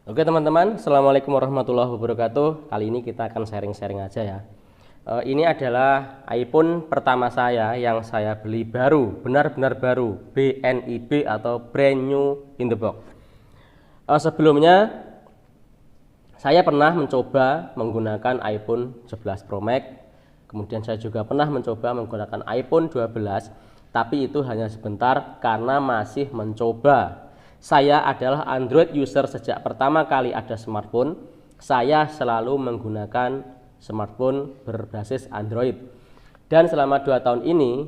Oke teman-teman, Assalamualaikum warahmatullahi wabarakatuh. Kali ini kita akan sharing-sharing aja ya. Ini adalah iPhone pertama saya yang saya beli baru, benar-benar baru, BNIB atau brand new in the box. Sebelumnya saya pernah mencoba menggunakan iPhone 11 Pro Max. Kemudian saya juga pernah mencoba menggunakan iPhone 12, tapi itu hanya sebentar karena masih mencoba. Saya adalah Android user sejak pertama kali ada smartphone. Saya selalu menggunakan smartphone berbasis Android. Dan selama 2 tahun ini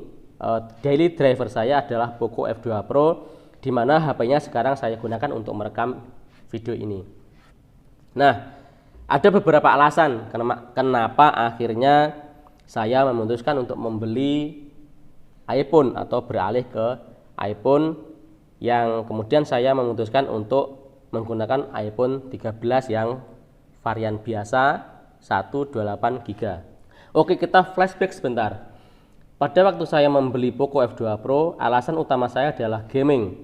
daily driver saya adalah Poco F2 Pro, di mana HP-nya sekarang saya gunakan untuk merekam video ini. Nah, ada beberapa alasan kenapa akhirnya saya memutuskan untuk membeli iPhone atau beralih ke iPhone, yang kemudian saya memutuskan untuk menggunakan iPhone 13 yang varian biasa 128GB. Oke, kita flashback sebentar. Pada waktu saya membeli Poco F2 Pro, alasan utama saya adalah gaming.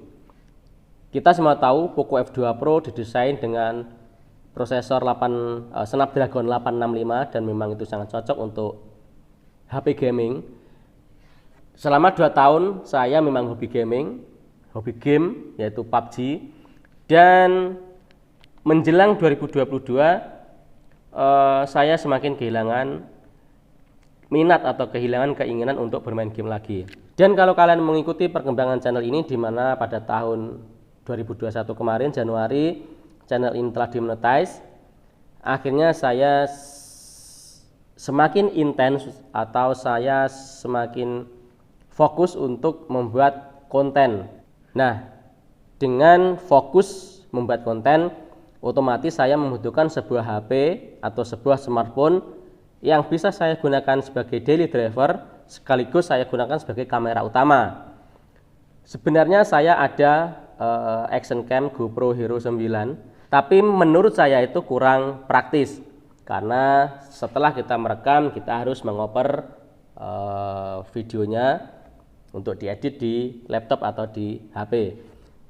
Kita semua tahu Poco F2 Pro didesain dengan prosesor Snapdragon 865 dan memang itu sangat cocok untuk HP gaming. Selama 2 tahun saya memang hobi gaming, hobi game yaitu PUBG, dan menjelang 2022 saya semakin kehilangan minat atau kehilangan keinginan untuk bermain game lagi. Dan kalau kalian mengikuti perkembangan channel ini, di mana pada tahun 2021 kemarin Januari channel ini telah dimonetize, akhirnya saya semakin intens atau saya semakin fokus untuk membuat konten. Nah, dengan fokus membuat konten, otomatis saya membutuhkan sebuah HP atau sebuah smartphone yang bisa saya gunakan sebagai daily driver, sekaligus saya gunakan sebagai kamera utama. Sebenarnya saya ada action cam GoPro Hero 9, tapi menurut saya itu kurang praktis, karena setelah kita merekam kita harus mengoper videonya untuk diedit di laptop atau di HP.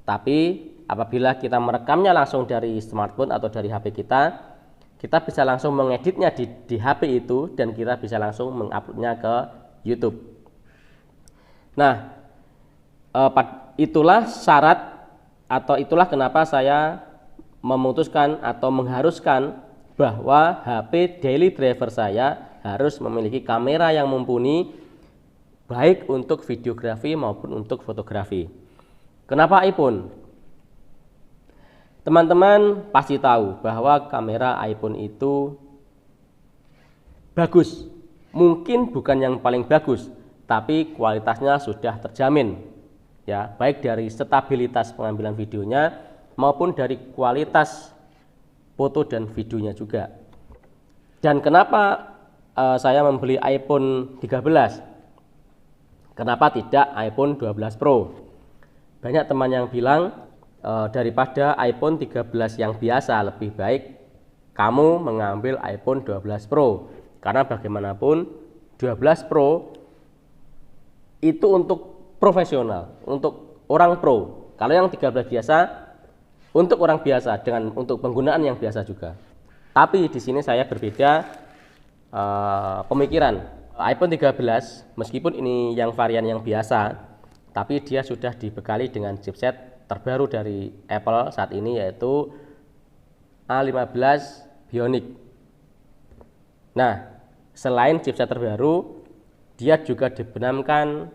Tapi apabila kita merekamnya langsung dari smartphone atau dari HP kita bisa langsung mengeditnya di HP itu, dan kita bisa langsung menguploadnya ke YouTube. Nah, itulah syarat atau itulah kenapa saya memutuskan atau mengharuskan bahwa HP daily driver saya harus memiliki kamera yang mumpuni, baik untuk videografi maupun untuk fotografi. Kenapa iPhone? Teman-teman pasti tahu bahwa kamera iPhone itu bagus. Mungkin bukan yang paling bagus, tapi kualitasnya sudah terjamin. Ya, baik dari stabilitas pengambilan videonya maupun dari kualitas foto dan videonya juga. Dan kenapa saya membeli iPhone 13? Kenapa tidak iPhone 12 Pro? Banyak teman yang bilang daripada iPhone 13 yang biasa, lebih baik kamu mengambil iPhone 12 Pro. Karena bagaimanapun 12 Pro itu untuk profesional, untuk orang pro. Kalau yang 13 biasa untuk orang biasa dengan untuk penggunaan yang biasa juga. Tapi di sini saya berbeda pemikiran. iPhone 13 meskipun ini yang varian yang biasa, tapi dia sudah dibekali dengan chipset terbaru dari Apple saat ini, yaitu A15 Bionic. Nah, selain chipset terbaru, dia juga dibenamkan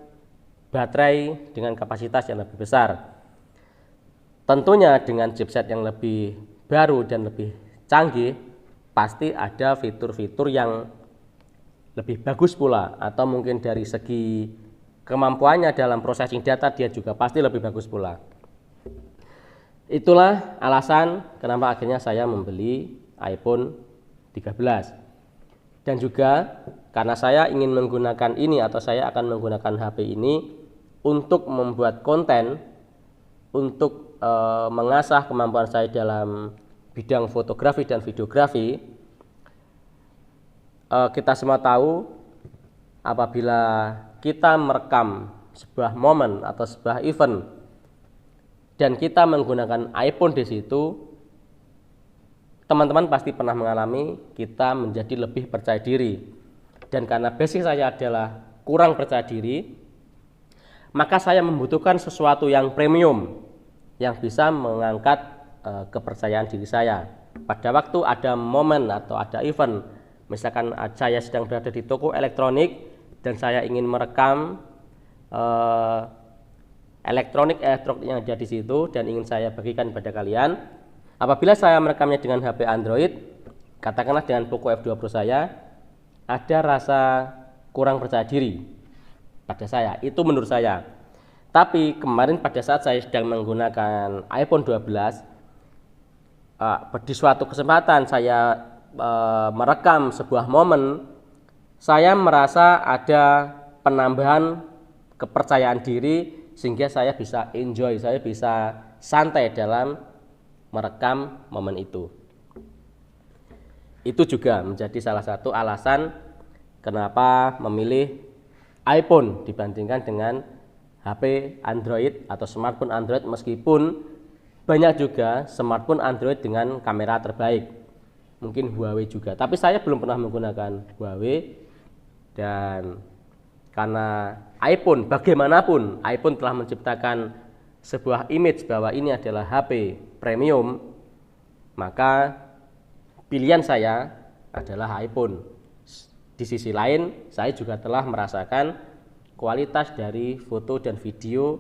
baterai dengan kapasitas yang lebih besar. Tentunya dengan chipset yang lebih baru dan lebih canggih, pasti ada fitur-fitur yang lebih bagus pula, atau mungkin dari segi kemampuannya dalam processing data dia juga pasti lebih bagus pula. Itulah alasan kenapa akhirnya saya membeli iPhone 13. Dan juga karena saya ingin menggunakan ini atau saya akan menggunakan HP ini untuk membuat konten, untuk mengasah kemampuan saya dalam bidang fotografi dan videografi. Kita semua tahu apabila kita merekam sebuah momen atau sebuah event dan kita menggunakan iPhone di situ, teman-teman pasti pernah mengalami kita menjadi lebih percaya diri. Dan karena basic saya adalah kurang percaya diri, maka saya membutuhkan sesuatu yang premium yang bisa mengangkat kepercayaan diri saya. Pada waktu ada momen atau ada event, misalkan saya sedang berada di toko elektronik dan saya ingin merekam elektronik yang ada di situ dan ingin saya bagikan kepada kalian. Apabila saya merekamnya dengan HP Android, katakanlah dengan Poco F2 Pro saya, ada rasa kurang percaya diri pada saya. Itu menurut saya. Tapi kemarin pada saat saya sedang menggunakan iPhone 12, di suatu kesempatan saya merekam sebuah momen, saya merasa ada penambahan kepercayaan diri sehingga saya bisa enjoy, saya bisa santai dalam merekam momen itu. Itu juga menjadi salah satu alasan kenapa memilih iPhone dibandingkan dengan HP Android atau smartphone Android, meskipun banyak juga smartphone Android dengan kamera terbaik, mungkin Huawei juga, tapi saya belum pernah menggunakan Huawei. Dan karena iPhone, bagaimanapun iPhone telah menciptakan sebuah image bahwa ini adalah HP premium, maka pilihan saya adalah iPhone. Di sisi lain, saya juga telah merasakan kualitas dari foto dan video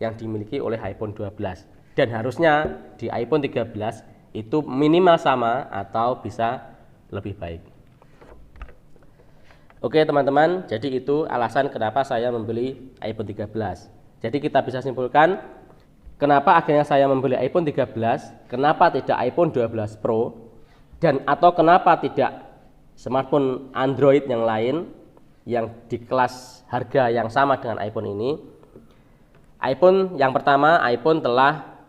yang dimiliki oleh iPhone 12. Dan harusnya di iPhone 13 itu minimal sama atau bisa lebih baik. Oke teman-teman, jadi itu alasan kenapa saya membeli iPhone 13. Jadi kita bisa simpulkan kenapa akhirnya saya membeli iPhone 13, kenapa tidak iPhone 12 Pro, dan atau kenapa tidak smartphone Android yang lain yang di kelas harga yang sama dengan iPhone ini. iPhone yang pertama, iPhone telah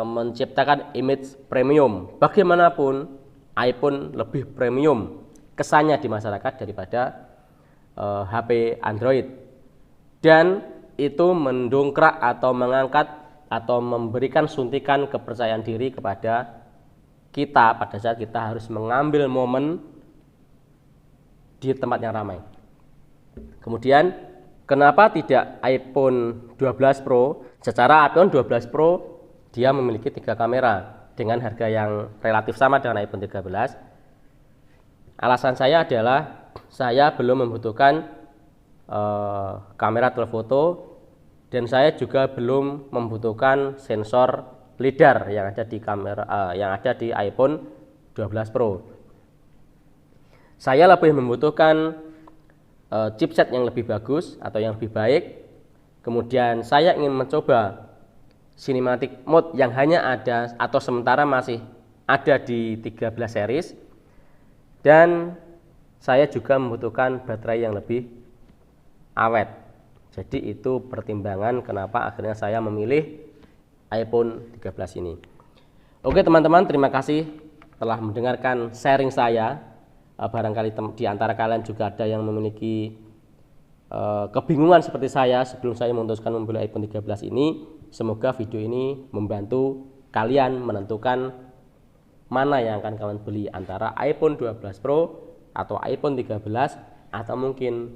menciptakan image premium. Bagaimanapun iPhone lebih premium kesannya di masyarakat daripada HP Android, dan itu mendongkrak atau mengangkat atau memberikan suntikan kepercayaan diri kepada kita pada saat kita harus mengambil momen di tempat yang ramai. Kemudian kenapa tidak iPhone 12 Pro? Secara iPhone 12 Pro dia memiliki 3 kamera dengan harga yang relatif sama dengan iPhone 13. Alasan saya adalah saya belum membutuhkan kamera telefoto, dan saya juga belum membutuhkan sensor LiDAR yang ada di iPhone 12 Pro. Saya lebih membutuhkan chipset yang lebih bagus atau yang lebih baik. Kemudian saya ingin mencoba cinematic mode yang hanya ada atau sementara masih ada di 13 series. Dan saya juga membutuhkan baterai yang lebih awet. Jadi itu pertimbangan kenapa akhirnya saya memilih iPhone 13 ini. Oke teman-teman, terima kasih telah mendengarkan sharing saya. Barangkali di antara kalian juga ada yang memiliki kebingungan seperti saya sebelum saya memutuskan membeli iPhone 13 ini. Semoga video ini membantu kalian menentukan mana yang akan kalian beli, antara iPhone 12 Pro atau iPhone 13 atau mungkin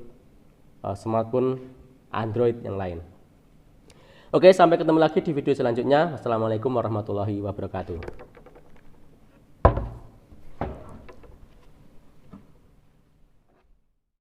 smartphone Android yang lain. Oke, sampai ketemu lagi di video selanjutnya. Wassalamualaikum warahmatullahi wabarakatuh.